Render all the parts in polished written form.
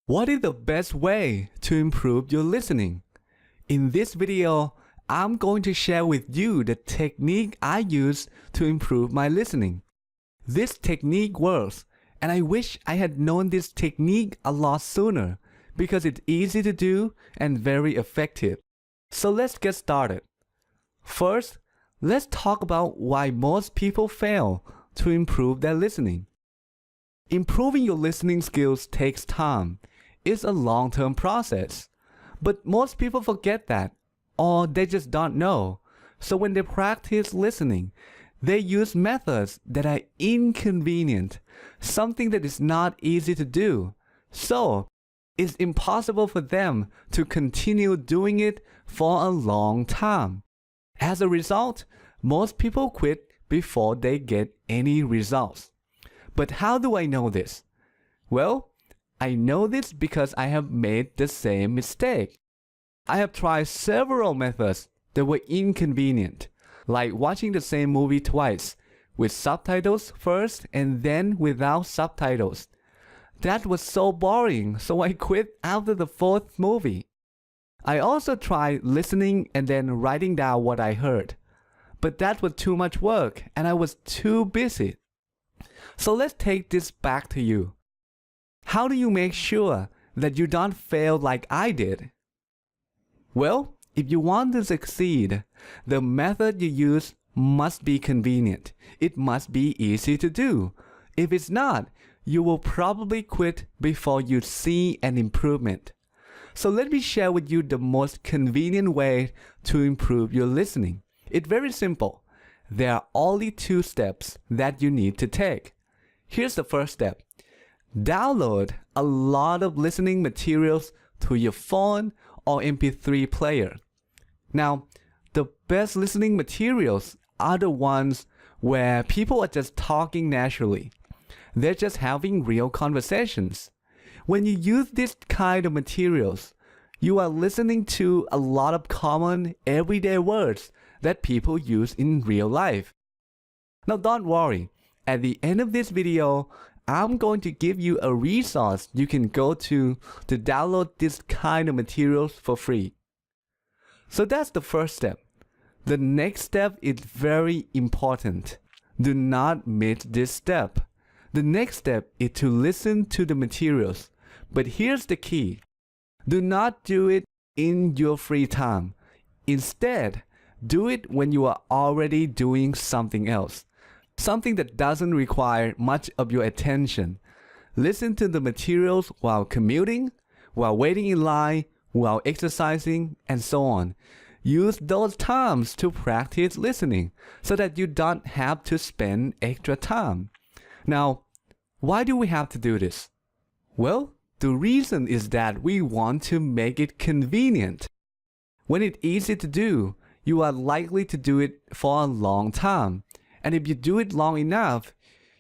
What is the best way to improve your listening? In this video, I'm going to share with you the technique I use to improve my listening. This technique works, and I wish I had known this technique a lot sooner because it's easy to do and very effective. So let's get started. First, let's talk about why most people fail to improve their listening. Improving your listening skills takes time. It's a long-term process. But most people forget that, or they just don't know. So when they practice listening, they use methods that are inconvenient, something that is not easy to do. So it's impossible for them to continue doing it for a long time. As a result, most people quit before they get any results. But how do I know this? Well, I know this because I have made the same mistake. I have tried several methods that were inconvenient, like watching the same movie twice, with subtitles first and then without subtitles. That was so boring, so I quit after the fourth movie. I also tried listening and then writing down what I heard. But that was too much work and I was too busy. So let's take this back to you. How do you make sure that you don't fail like I did? Well, if you want to succeed, the method you use must be convenient. It must be easy to do. If it's not, you will probably quit before you see an improvement. So let me share with you the most convenient way to improve your listening. It's very simple. There are only two steps that you need to take. Here's the first step. Download a lot of listening materials to your phone or MP3 player. Now, the best listening materials are the ones where people are just talking naturally. They're just having real conversations. When you use this kind of materials, you are listening to a lot of common everyday words that people use in real life. Now don't worry, at the end of this video, I'm going to give you a resource you can go to download this kind of materials for free. So that's the first step. The next step is very important. Do not miss this step. The next step is to listen to the materials. But here's the key. Do not do it in your free time. Instead, do it when you are already doing something else. Something that doesn't require much of your attention. Listen to the materials while commuting, while waiting in line, while exercising, and so on. Use those times to practice listening so that you don't have to spend extra time. Now, why do we have to do this? Well, the reason is that we want to make it convenient. When it's easy to do, you are likely to do it for a long time. And if you do it long enough,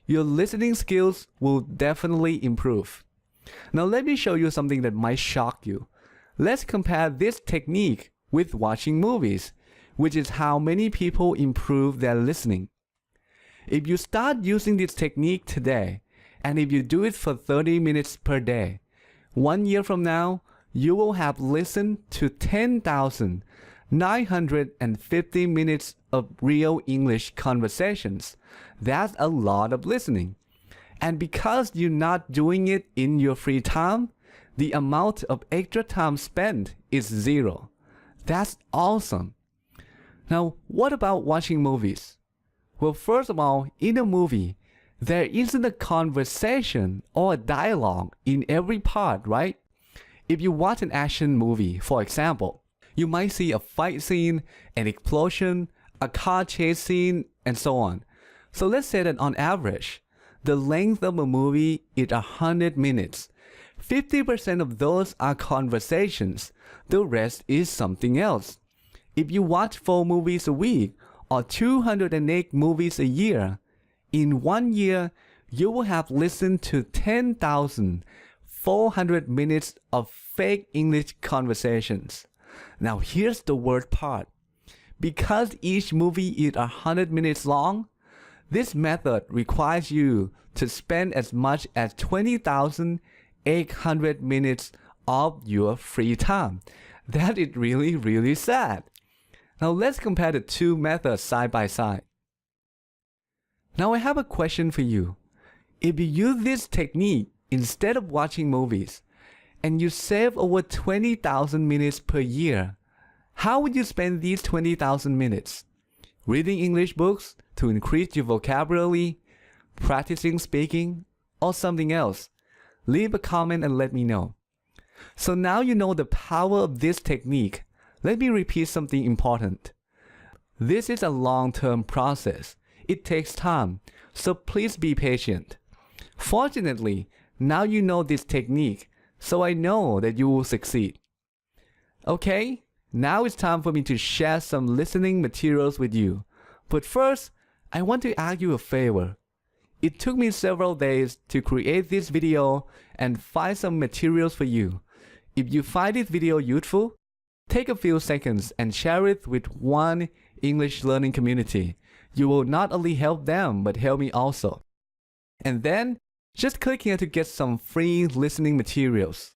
your listening skills will definitely improve. Now let me show you something that might shock you. Let's compare this technique with watching movies, which is how many people improve their listening. If you start using this technique today, and if you do it for 30 minutes per day, 1 year from now, you will have listened to 10,950 minutes of real English conversations. That's a lot of listening. And because you're not doing it in your free time, the amount of extra time spent is zero. That's awesome. Now, what about watching movies? Well, first of all, in a movie, there isn't a conversation or a dialogue in every part, right? If you watch an action movie, for example, you might see a fight scene, an explosion, a car chase scene, and so on. So let's say that on average, the length of a movie is 100 minutes. 50% of those are conversations. The rest is something else. If you watch 4 movies a week or 208 movies a year, in 1 year, you will have listened to 10,400 minutes of fake English conversations. Now here's the worst part. Because each movie is 100 minutes long, this method requires you to spend as much as 800 minutes of your free time. That is really, really sad. Now let's compare the two methods side by side. Now I have a question for you. If you use this technique instead of watching movies, and you save over 20,000 minutes per year, how would you spend these 20,000 minutes? Reading English books to increase your vocabulary, practicing speaking, or something else? Leave a comment and let me know. So now you know the power of this technique. Let me repeat something important. This is a long-term process. It takes time, so please be patient. Fortunately, now you know this technique, so I know that you will succeed. Okay, now it's time for me to share some listening materials with you. But first, I want to ask you a favor. It took me several days to create this video and find some materials for you. If you find this video useful, take a few seconds and share it with one English learning community. You will not only help them, but help me also. And then, just click here to get some free listening materials.